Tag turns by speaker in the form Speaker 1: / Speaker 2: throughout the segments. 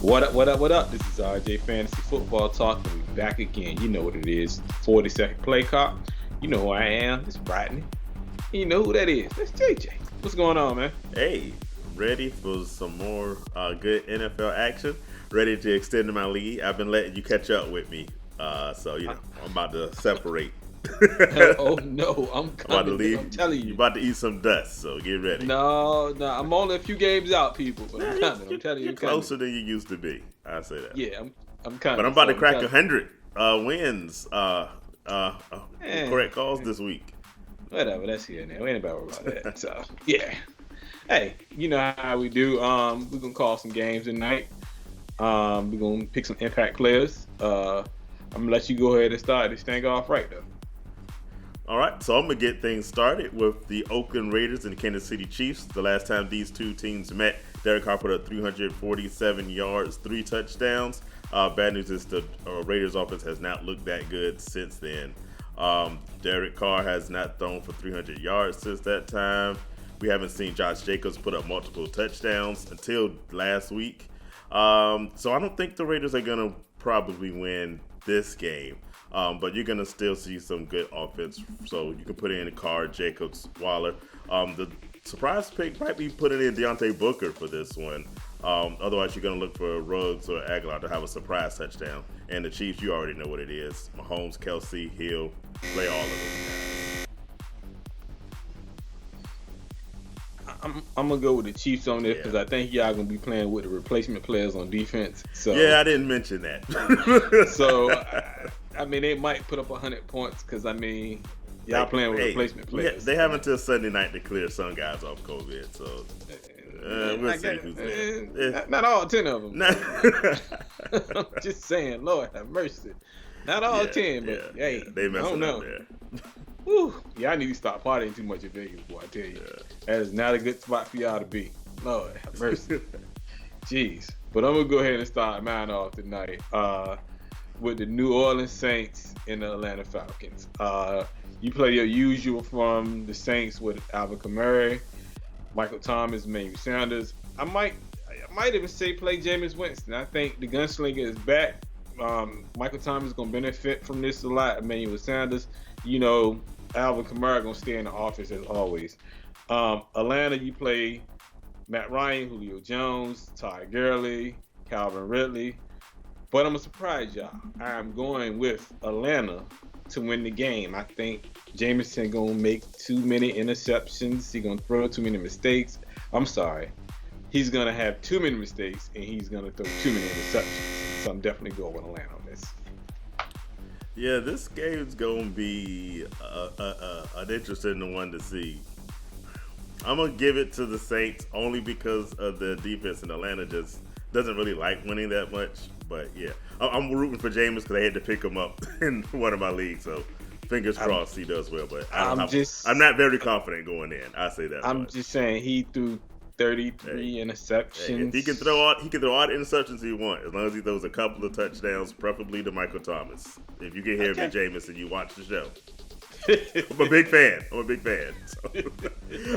Speaker 1: What up, what up, what up? This is RJ Fantasy Football Talk, and we're back again. You know what it is. 40-second play clock. You know who I am. It's Rodney. You know who that is. That's JJ. What's going on, man?
Speaker 2: Hey, ready for some more good NFL action. Ready to extend my lead. I've been letting you catch up with me. So, I'm about to separate.
Speaker 1: Oh, no. I'm coming.
Speaker 2: About to leave.
Speaker 1: I'm telling you.
Speaker 2: You're about to eat some dust, so get ready.
Speaker 1: No. I'm only a few games out, people. But I'm coming. I'm telling you.
Speaker 2: You're closer than you used to be. I say that.
Speaker 1: Yeah, I'm coming.
Speaker 2: But I'm about to crack 100 wins. Correct calls this week.
Speaker 1: Whatever, that's here now. We ain't about to worry about that. So, yeah. Hey, you know how we do. We're going to call some games tonight. We're going to pick some impact players. I'm going to let you go ahead and start this thing off right, though.
Speaker 2: All right, so I'm going to get things started with the Oakland Raiders and the Kansas City Chiefs. The last time these two teams met, Derek Carr put up 347 yards, 3 touchdowns. Bad news is the Raiders offense has not looked that good since then. Derek Carr has not thrown for 300 yards since that time. We haven't seen Josh Jacobs put up multiple touchdowns until last week. So I don't think the Raiders are going to probably win this game. But you're going to still see some good offense. So you can put in Carr, Jacobs, Waller. The surprise pick might be putting in Deontay Booker for this one. Otherwise, you're going to look for Ruggs or Aguilar to have a surprise touchdown. And the Chiefs, you already know what it is. Mahomes, Kelsey, Hill, play all of those guys.
Speaker 1: I'm going to go with the Chiefs on this because I think y'all going to be playing with the replacement players on defense. So
Speaker 2: yeah, I didn't mention that.
Speaker 1: So, I mean, they might put up 100 points because, I mean, y'all playing with replacement players.
Speaker 2: They have until Sunday night to clear some guys off COVID. So we'll see who's there.
Speaker 1: Not all 10 of them. I'm just saying, Lord have mercy. Not all 10, but hey,
Speaker 2: they messing
Speaker 1: I don't know.
Speaker 2: up there.
Speaker 1: Whew. Yeah, I need to stop partying too much in Vegas, boy, I tell you. That is not a good spot for y'all to be. Lord have mercy. Jeez. But I'm going to go ahead and start mine off tonight with the New Orleans Saints and the Atlanta Falcons. You play your usual from the Saints with Alvin Kamara, Michael Thomas, Emmanuel Sanders. I might even say play Jameis Winston. I think the gunslinger is back. Michael Thomas is going to benefit from this a lot. Emmanuel Sanders, Alvin Kamara going to stay in the office as always. Atlanta, you play Matt Ryan, Julio Jones, Todd Gurley, Calvin Ridley. But I'm going to surprise y'all. I'm going with Atlanta to win the game. I think Jameson going to make too many interceptions. He's going to throw too many mistakes. I'm sorry. He's going to have too many mistakes, and he's going to throw too many interceptions. So I'm definitely going with Atlanta on this.
Speaker 2: Yeah, this game's going to be an interesting one to see. I'm going to give it to the Saints only because of the defense in Atlanta just doesn't really like winning that much. But, yeah, I'm rooting for Jameis because I had to pick him up in one of my leagues. So, fingers crossed he does well. But I'm not very confident going in. I say that
Speaker 1: I'm
Speaker 2: much.
Speaker 1: just saying he threw 33 interceptions.
Speaker 2: Hey, if he can throw all the interceptions he wants, as long as he throws a couple of touchdowns, preferably to Michael Thomas. If you can hear me, Jameis, and you watch the show. I'm a big fan. So.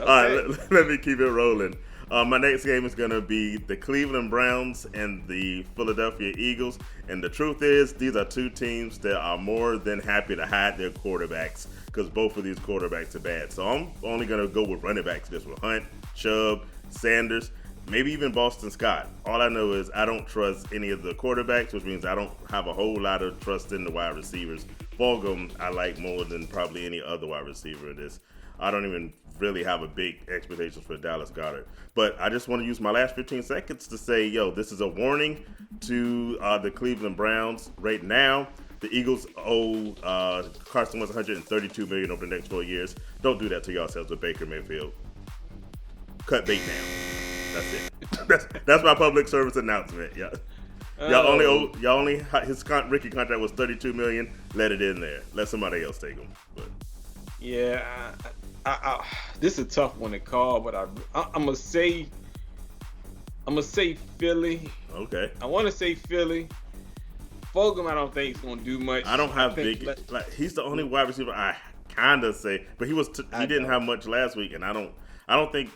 Speaker 2: All right, let me keep it rolling. My next game is going to be the Cleveland Browns and the Philadelphia Eagles. And the truth is, these are two teams that are more than happy to hide their quarterbacks because both of these quarterbacks are bad. So I'm only going to go with running backs just with Hunt, Chubb, Sanders, maybe even Boston Scott. All I know is I don't trust any of the quarterbacks, which means I don't have a whole lot of trust in the wide receivers. Fulgham I like more than probably any other wide receiver in this. I don't even really have a big expectations for Dallas Goedert. But I just want to use my last 15 seconds to say, this is a warning to the Cleveland Browns. Right now, the Eagles owe Carson Wentz $132 million over the next 4 years. Don't do that to yourselves with Baker Mayfield. Cut bait now. That's it. That's my public service announcement. Yeah. Y'all only his rookie contract was $32 million. Let it in there. Let somebody else take him. But
Speaker 1: yeah, this is a tough one to call, but I'm gonna say Philly.
Speaker 2: Okay.
Speaker 1: I want to say Philly. Fulgham, I don't think he's gonna do much.
Speaker 2: I don't have he's the only wide receiver I kind of say, but he didn't have much last week, and I I don't think.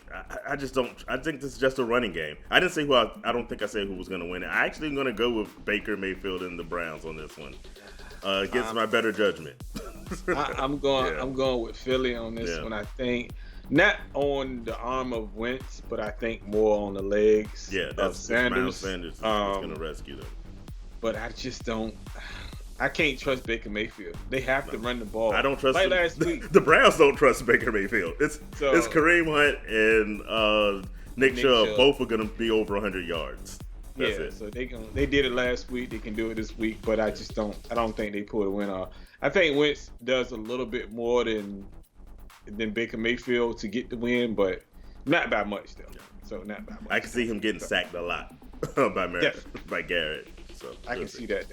Speaker 2: I just don't. I think this is just a running game. I didn't say who. I don't think I said who was going to win it. I actually am going to go with Baker Mayfield and the Browns on this one. Against my better judgment.
Speaker 1: I'm going with Philly on this one. I think not on the arm of Wentz, but I think more on the legs of Sanders.
Speaker 2: Miles Sanders is going to rescue them.
Speaker 1: But I just don't. I can't trust Baker Mayfield. They have to run the ball.
Speaker 2: I don't trust
Speaker 1: last week.
Speaker 2: The Browns don't trust Baker Mayfield. It's Kareem Hunt and Nick Chubb. Both are going to be over 100 yards. That's it.
Speaker 1: So they did it last week. They can do it this week, but I don't think they pull the win off. I think Wentz does a little bit more than Baker Mayfield to get the win, but not by much though. So not by much.
Speaker 2: I can see him getting sacked a lot by Garrett. So
Speaker 1: I can see that.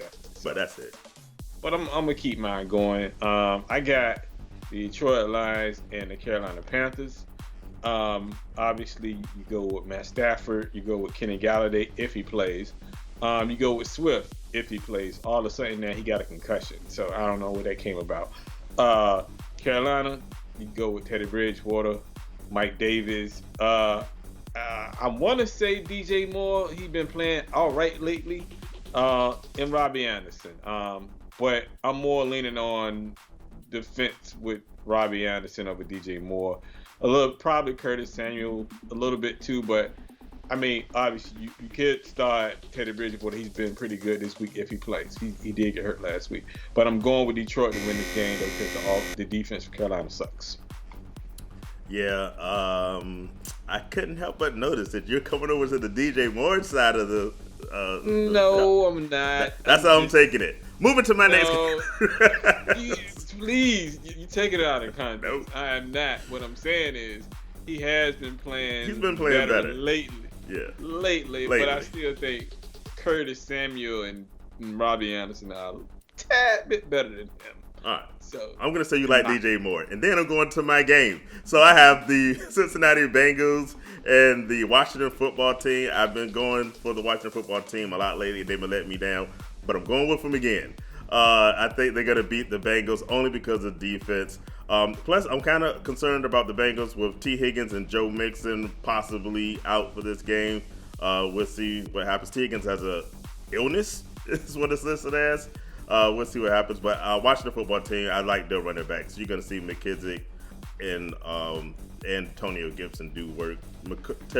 Speaker 2: But that's it.
Speaker 1: But I'm gonna keep mine going. I got the Detroit Lions and the Carolina Panthers. Obviously, you go with Matt Stafford. You go with Kenny Galladay if he plays. You go with Swift if he plays. All of a sudden now he got a concussion, so I don't know where that came about. Carolina, you go with Teddy Bridgewater, Mike Davis. I want to say DJ Moore. He's been playing all right lately. And Robbie Anderson. But I'm more leaning on defense with Robbie Anderson over DJ Moore. Probably Curtis Samuel a little bit too, but I mean, obviously you could start Teddy Bridgewater. He's been pretty good this week if he plays. He did get hurt last week, but I'm going with Detroit to win this game though because the defense for Carolina sucks.
Speaker 2: Yeah, I couldn't help but notice that you're coming over to the DJ Moore side of the.
Speaker 1: No, I'm not.
Speaker 2: That's how I'm taking it. Moving to my next game.
Speaker 1: Please, you take it out of context. Nope. I am not. What I'm saying is he has been playing.
Speaker 2: He's been playing better
Speaker 1: lately.
Speaker 2: Yeah.
Speaker 1: Lately, but I still think Curtis Samuel and Robbie Anderson are a tad bit better than him.
Speaker 2: All right.
Speaker 1: So
Speaker 2: I'm gonna say you like DJ Moore, and then I'm going to my game. So I have the Cincinnati Bengals and the Washington Football Team. I've been going for the Washington Football Team a lot lately. They've been letting me down, but I'm going with them again. I think they're gonna beat the Bengals only because of defense. Plus, I'm kind of concerned about the Bengals with T. Higgins and Joe Mixon possibly out for this game. We'll see what happens. T. Higgins has a illness, is what it's listed as. We'll see what happens. But watching the football team, I like their running backs. You're going to see McKissick and Antonio Gibson do work.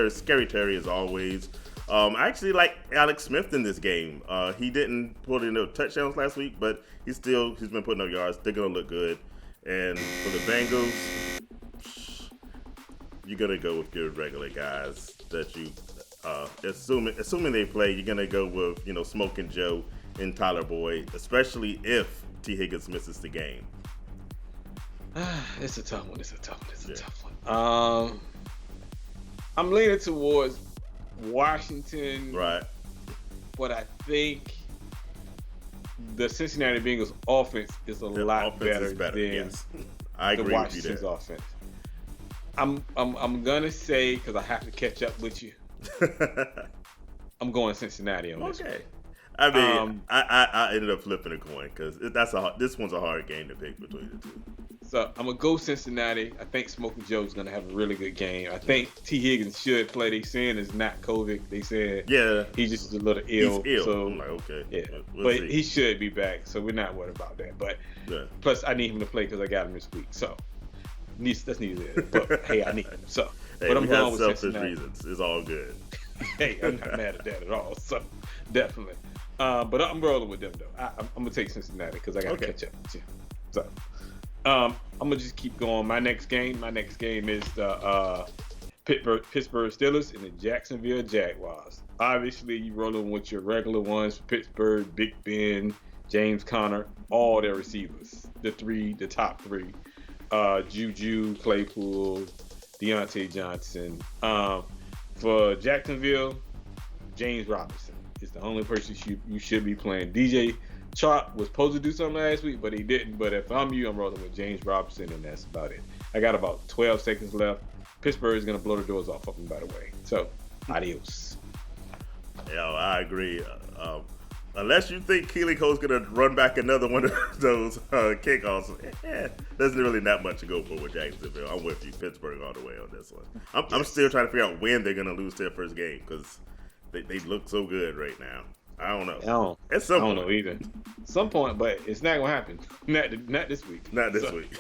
Speaker 2: Scary Terry as always. I actually like Alex Smith in this game. He didn't put in no touchdowns last week, but he's been putting up yards. They're going to look good. And for the Bengals, you're going to go with your regular guys that you assuming they play, you're going to go with, Smoking Joe and Tyler Boyd, especially if T. Higgins misses the game.
Speaker 1: It's a tough one. It's a tough one. I'm leaning towards Washington.
Speaker 2: Right.
Speaker 1: But I think the Cincinnati Bengals offense is a lot better than
Speaker 2: yes. I agree
Speaker 1: the Washington's
Speaker 2: with you
Speaker 1: offense. I'm gonna say, because I have to catch up with you, I'm going Cincinnati on this one.
Speaker 2: I mean, I ended up flipping a coin because this one's a hard game to pick between the two.
Speaker 1: So I'm gonna go Cincinnati. I think Smoking Joe's gonna have a really good game. I think T. Higgins should play. They saying it's not COVID. They said he's just a little ill.
Speaker 2: He's ill.
Speaker 1: So
Speaker 2: I'm like, okay,
Speaker 1: yeah,
Speaker 2: we'll see.
Speaker 1: He should be back. So we're not worried about that. But plus, I need him to play because I got him this week. So that's neither. But hey, I need him. So, but I'm going with
Speaker 2: selfish reasons. It's all good.
Speaker 1: Hey, I'm not mad at that at all. So definitely. But I'm rolling with them though. I'm gonna take Cincinnati because I gotta catch up with you. So. I'm gonna just keep going. My next game is the Pittsburgh Steelers and the Jacksonville Jaguars. Obviously, you rolling with your regular ones for Pittsburgh: Big Ben, James Conner, all their receivers. The top three: Juju, Claypool, Deontay Johnson. For Jacksonville, James Robinson is the only person you should be playing. DJ Chark was supposed to do something last week, but he didn't. But if I'm you, I'm rolling with James Robinson, and that's about it. I got about 12 seconds left. Pittsburgh is going to blow the doors off of them, by the way. So, adios.
Speaker 2: Yeah, I agree. Unless you think Keeling Cole's going to run back another one of those kickoffs, there's really not much to go for with Jacksonville. I'm with you. Pittsburgh all the way on this one. I'm still trying to figure out when they're going to lose their first game because they look so good right now. I don't know.
Speaker 1: I don't know either. At some point, but it's not going to happen. Not this week.
Speaker 2: Not this week.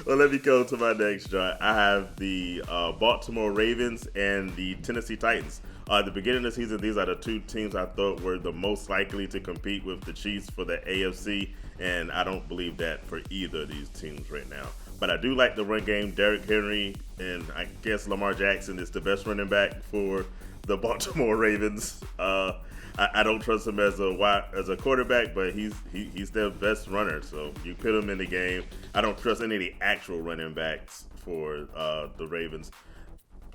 Speaker 2: Well, let me go to my next joint. I have the Baltimore Ravens and the Tennessee Titans. At the beginning of the season, these are the two teams I thought were the most likely to compete with the Chiefs for the AFC, and I don't believe that for either of these teams right now. But I do like the run game. Derrick Henry and I guess Lamar Jackson is the best running back for the Baltimore Ravens. I don't trust him as a quarterback, but he's their best runner. So you put him in the game. I don't trust any of the actual running backs for the Ravens.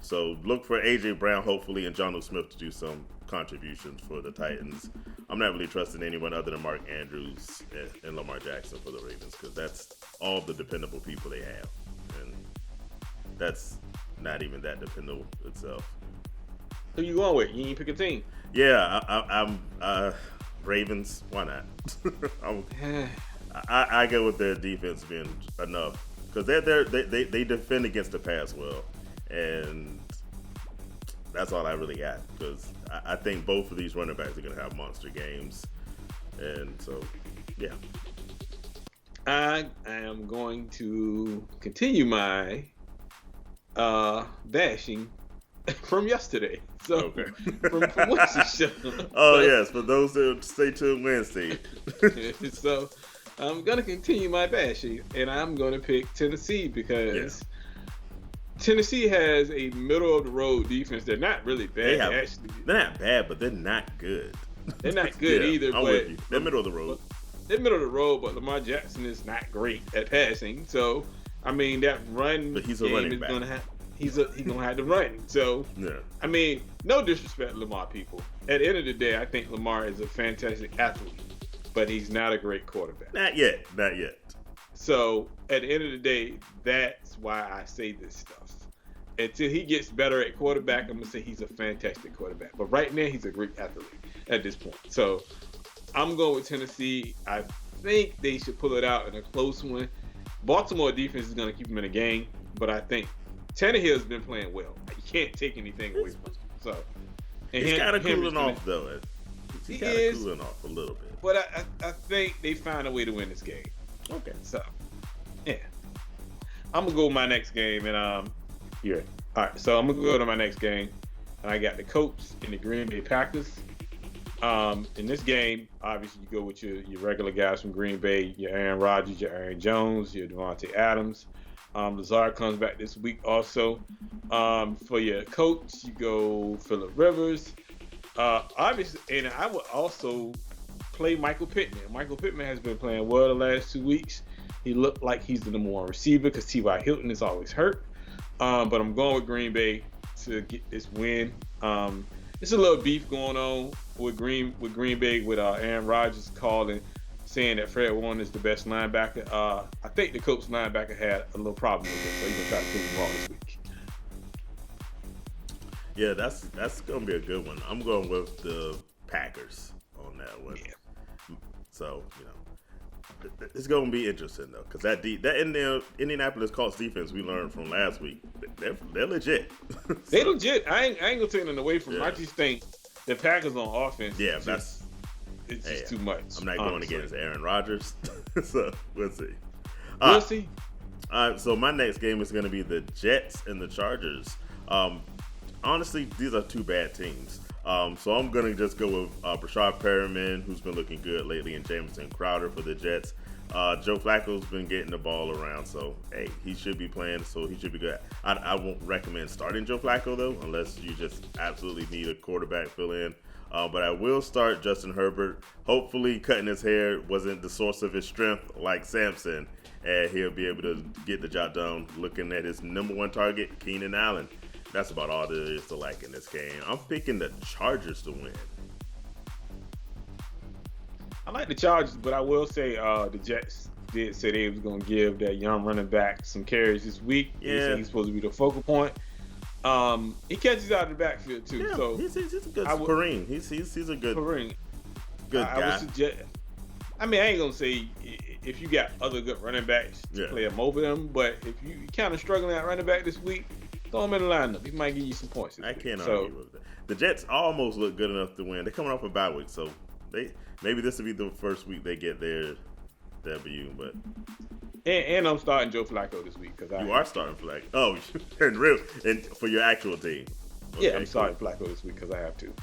Speaker 2: So look for A.J. Brown, hopefully, and Jonnu Smith to do some contributions for the Titans. I'm not really trusting anyone other than Mark Andrews and Lamar Jackson for the Ravens because that's all the dependable people they have. And that's not even that dependable itself.
Speaker 1: Who you going with? You ain't pick a team.
Speaker 2: Yeah, I'm Ravens. Why not? I go with their defense being enough because they defend against the pass well, and that's all I really got because I think both of these running backs are going to have monster games, and so yeah.
Speaker 1: I am going to continue my bashing from yesterday. So
Speaker 2: Okay.
Speaker 1: from Wednesday's show.
Speaker 2: Oh yes, for those that stay tuned Wednesday.
Speaker 1: So I'm gonna continue my bashing, and I'm gonna pick Tennessee because Tennessee has a middle of the road defense. They're not really bad, actually.
Speaker 2: They're not bad, but they're not good.
Speaker 1: They're not good either.
Speaker 2: I'm with you. They're middle of the road.
Speaker 1: They're middle of the road, but Lamar Jackson is not great at passing. So I mean that run
Speaker 2: but he's a
Speaker 1: game
Speaker 2: running
Speaker 1: is
Speaker 2: back.
Speaker 1: gonna have. He's gonna have to run. So I mean, no disrespect to Lamar, people. At the end of the day, I think Lamar is a fantastic athlete, but he's not a great quarterback.
Speaker 2: Not yet.
Speaker 1: So at the end of the day, that's why I say this stuff. Until he gets better at quarterback, I'm gonna say he's a fantastic quarterback. But right now, he's a great athlete at this point. So I'm going with Tennessee. I think they should pull it out in a close one. Baltimore defense is gonna keep them in the game, but I think Tannehill's been playing well. You can't take anything away from him. So,
Speaker 2: he's kind of cooling off, though. He's kind of cooling off a little bit.
Speaker 1: But I think they find a way to win this game.
Speaker 2: Okay.
Speaker 1: So, yeah. I'm going to go with my next game. And, yeah. All right. So, I'm going to go to my next game. And I got the Colts and the Green Bay Packers. In this game, obviously, you go with your regular guys from Green Bay, your Aaron Rodgers, your Aaron Jones, your Devontae Adams. Lazard comes back this week also. For your coach, you go Phillip Rivers. Obviously, and I would also play Michael Pittman. Michael Pittman has been playing well the last 2 weeks. He looked like he's the number one receiver because T.Y. Hilton is always hurt. But I'm going with Green Bay to get this win. There's a little beef going on with Green Bay with Aaron Rodgers calling, saying that Fred Warner is the best linebacker. I think the Colts linebacker had a little problem with it, so he's gonna try to prove him wrong this week.
Speaker 2: Yeah, that's gonna be a good one. I'm going with the Packers on that one. Yeah. So it's gonna be interesting though, because that Indianapolis Colts defense we learned from last week, they're legit.
Speaker 1: They legit. I ain't gonna take them away from them. I just think the Packers on offense. Yeah, it's just too much.
Speaker 2: I'm not going against Aaron Rodgers, so we'll see.
Speaker 1: We'll see.
Speaker 2: All right, so my next game is going to be the Jets and the Chargers. Honestly, these are two bad teams. So I'm going to just go with Brashad Perriman, who's been looking good lately, and Jamison Crowder for the Jets. Joe Flacco's been getting the ball around, so hey, he should be playing, so he should be good. I won't recommend starting Joe Flacco though, unless you just absolutely need a quarterback fill-in. But I will start Justin Herbert. Hopefully cutting his hair wasn't the source of his strength like Samson, and he'll be able to get the job done. Looking at his number one target, Keenan Allen. That's about all there is to like in this game. I'm picking the Chargers to win.
Speaker 1: I like the Chargers, but I will say the Jets did say they was going to give that young running back some carries this week.
Speaker 2: Yeah.
Speaker 1: They said he's supposed to be the focal point. He catches out of the backfield too.
Speaker 2: Yeah,
Speaker 1: so
Speaker 2: he's a good Kareem. He's a good
Speaker 1: Kareem.
Speaker 2: Good
Speaker 1: I
Speaker 2: guy.
Speaker 1: would suggest. I mean, I ain't gonna say if you got other good running backs to play him over them, but if you kind of struggling at running back this week, throw him in the lineup. He might give you some points.
Speaker 2: I can't argue with that. The Jets almost look good enough to win. They're coming off a bye week, so maybe this will be the first week they get their W. But
Speaker 1: and I'm starting Joe Flacco this week because
Speaker 2: you are starting Flacco. Oh, and for your actual team.
Speaker 1: Okay, yeah, I'm starting Flacco this week because I have to.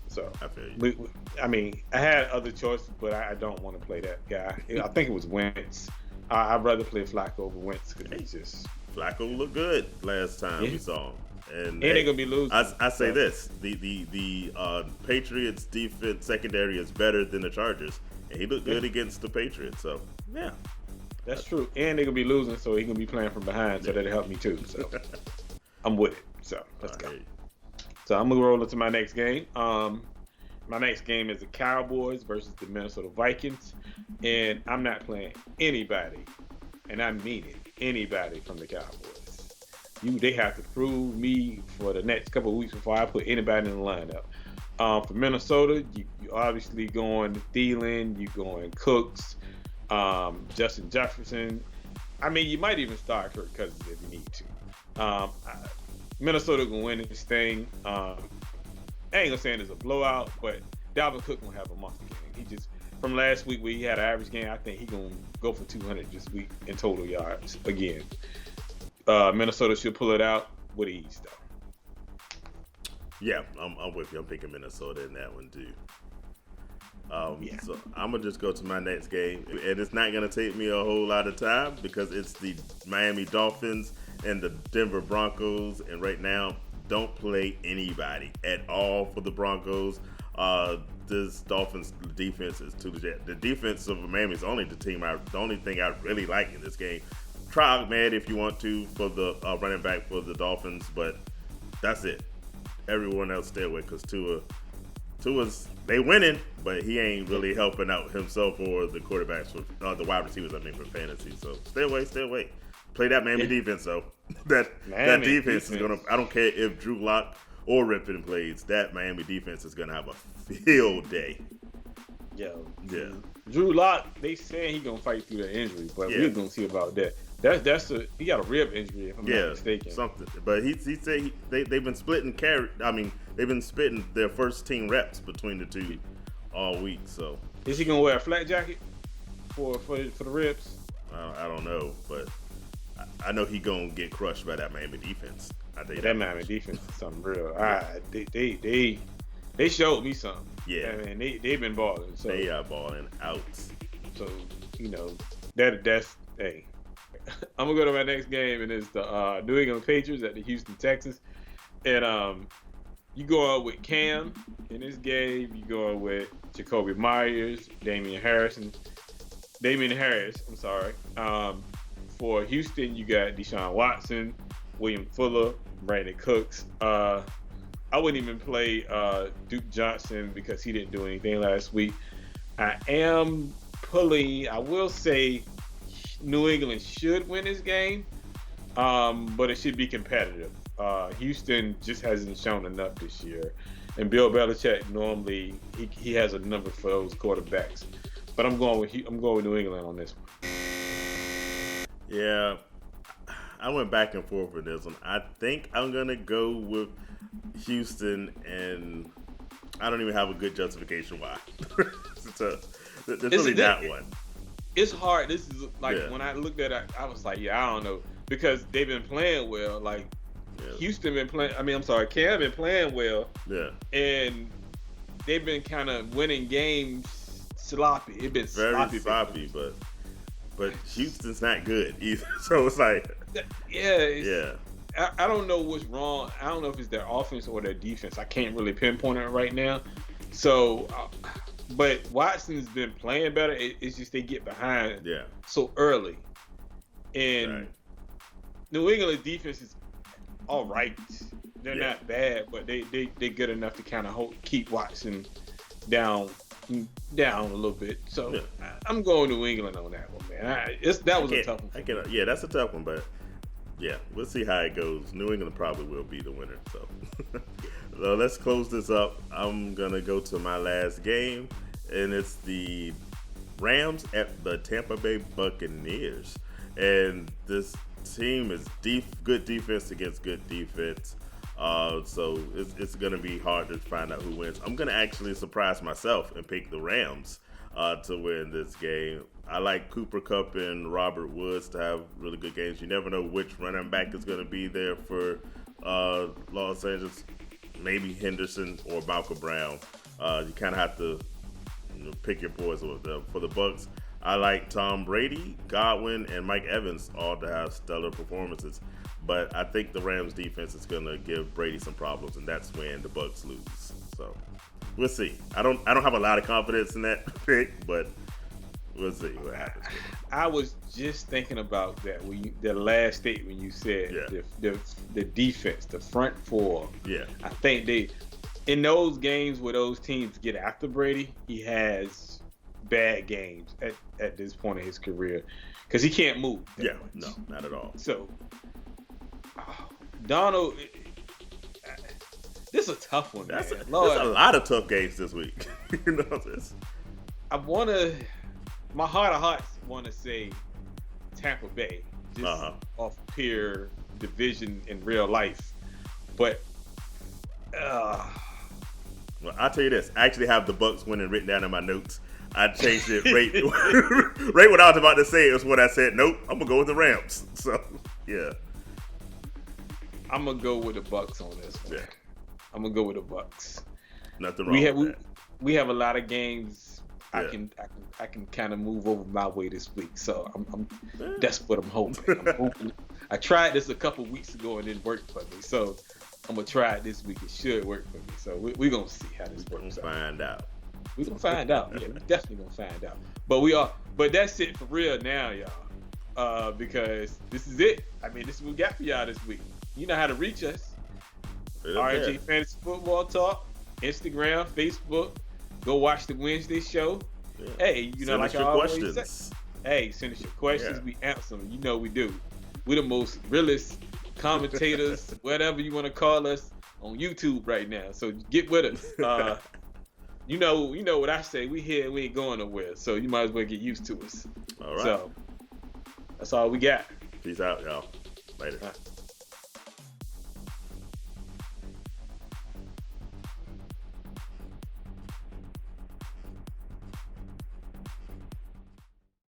Speaker 1: So
Speaker 2: I feel you.
Speaker 1: I mean, I had other choices, but I don't want to play that guy. I think it was Wentz. I'd rather play Flacco over Wentz because he's just
Speaker 2: Flacco looked good last time we saw him. And
Speaker 1: they're gonna be losing.
Speaker 2: I say this: the Patriots defense secondary is better than the Chargers, and he looked good against the Patriots. So yeah,
Speaker 1: that's true. And they're gonna be losing, so he's gonna be playing from behind, so that'll help me too. So I'm with it. So let's go. So I'm gonna roll into my next game. My next game is the Cowboys versus the Minnesota Vikings, and I'm not playing anybody, and I mean it, anybody from the Cowboys. They have to prove me for the next couple of weeks before I put anybody in the lineup. For Minnesota, you obviously going Thielen, you going Cooks, Justin Jefferson. I mean, you might even start Kirk Cousins if you need to. Minnesota gonna win this thing. I ain't gonna say it's a blowout, but Dalvin Cook gonna have a monster game. He just from last week where he had an average game, I think he gonna go for 200 this week in total yards again. Minnesota should pull it out with ease, though.
Speaker 2: Yeah, I'm with you. I'm picking Minnesota in that one too. So I'm gonna just go to my next game, and it's not gonna take me a whole lot of time because it's the Miami Dolphins and the Denver Broncos, and right now, don't play anybody at all for the Broncos. This Dolphins defense is too legit. The defense of Miami is the only thing I really like in this game. Try Ahmed if you want to for the running back for the Dolphins, but that's it. Everyone else stay away because Tua's they winning, but he ain't really helping out himself or the quarterbacks for the wide receivers. For fantasy. So stay away. Play that Miami defense though. that defense is gonna. I don't care if Drew Lock or Ripken plays. That Miami defense is gonna have a field day.
Speaker 1: Yeah.
Speaker 2: Drew
Speaker 1: Lock, they saying he gonna fight through the injury, but we're gonna see about that. He got a rib injury if I'm not mistaken.
Speaker 2: Something. But he said they've been splitting they've been splitting their first team reps between the two all week. So
Speaker 1: is he gonna wear a flat jacket for the ribs?
Speaker 2: I don't know, but I know he gonna get crushed by that Miami defense. I think
Speaker 1: that Miami defense is something real. They showed me something.
Speaker 2: Yeah,
Speaker 1: I mean they've been balling. So
Speaker 2: they are balling out.
Speaker 1: So that's hey. I'm gonna go to my next game, and it's the New England Patriots at the Houston Texans. And you go out with Cam in this game. You go out with Jacoby Myers, Damian Harris. I'm sorry. For Houston, you got Deshaun Watson, William Fuller, Brandon Cooks. I wouldn't even play Duke Johnson because he didn't do anything last week. I will say New England should win this game, but it should be competitive. Houston just hasn't shown enough this year, and Bill Belichick normally he has a number for those quarterbacks. But I'm going with New England on this one.
Speaker 2: Yeah, I went back and forth with this one. I think I'm gonna go with Houston, and I don't even have a good justification why. There's really that one.
Speaker 1: It's hard. This is when I looked at it, I was like, I don't know. Because they've been playing well. Houston been playing, Cam been playing well.
Speaker 2: Yeah. And
Speaker 1: they've been kind of winning games sloppy. It's been
Speaker 2: very sloppy, but Houston's not good either. So it's like.
Speaker 1: I don't know what's wrong. I don't know if it's their offense or their defense. I can't really pinpoint it right now. So. But Watson's been playing better. It's just they get behind so early. And New England's defense is all right. They're not bad, but they good enough to kind of keep Watson down a little bit. So I'm going New England on that one, man. That was a tough one.
Speaker 2: That's a tough one, but we'll see how it goes. New England probably will be the winner. So let's close this up. I'm gonna go to my last game, and it's the Rams at the Tampa Bay Buccaneers. And this team is good defense against good defense. So it's going to be hard to find out who wins. I'm going to actually surprise myself and pick the Rams to win this game. I like Cooper Kupp and Robert Woods to have really good games. You never know which running back is going to be there for Los Angeles. Maybe Henderson or Malcolm Brown. You kind of have to pick your poison with them. For the Bucs, I like Tom Brady, Godwin, and Mike Evans all to have stellar performances. But I think the Rams defense is going to give Brady some problems, and that's when the Bucs lose. So we'll see. I don't have a lot of confidence in that pick, but we'll see what happens.
Speaker 1: I was just thinking about that when the last statement you said, the defense, the front four.
Speaker 2: Yeah.
Speaker 1: I think in those games where those teams get after Brady, he has bad games at this point in his career because he can't move.
Speaker 2: Yeah, no, not at all.
Speaker 1: So, Donald, this is a tough one, man.
Speaker 2: There's a lot of tough games this week. You know this.
Speaker 1: My heart of hearts want to say Tampa Bay, just off pure division in real life. But, well,
Speaker 2: I'll tell you this. I actually have the Bucs winning written down in my notes. I changed it right what I was about to say is what I said. Nope, I'm going to go with the Rams. So, yeah.
Speaker 1: I'm going to go with the Bucs on this one.
Speaker 2: Yeah.
Speaker 1: I'm going to go with the Bucs.
Speaker 2: Nothing wrong with that.
Speaker 1: We have a lot of games
Speaker 2: Yeah.
Speaker 1: I can kind of move over my way this week, so that's what I'm hoping. I tried this a couple weeks ago and it didn't work for me, so I'm gonna try it this week. It should work for me, so we're gonna see how this works.
Speaker 2: We're gonna find out.
Speaker 1: Yeah, we're definitely gonna find out. But that's it for real now, y'all. Because this is it. I mean, this is what we got for y'all this week. You know how to reach us. RJ Fantasy Football Talk, Instagram, Facebook. Go watch the Wednesday show. Yeah. Hey,
Speaker 2: send us your questions.
Speaker 1: Say, hey, send us your questions.
Speaker 2: Yeah.
Speaker 1: We answer them. You know we do. We're the most realest commentators, whatever you want to call us, on YouTube right now. So get with us. You know what I say. We here. We ain't going nowhere. So you might as well get used to us.
Speaker 2: All right.
Speaker 1: So that's all we got.
Speaker 2: Peace out, y'all. Later.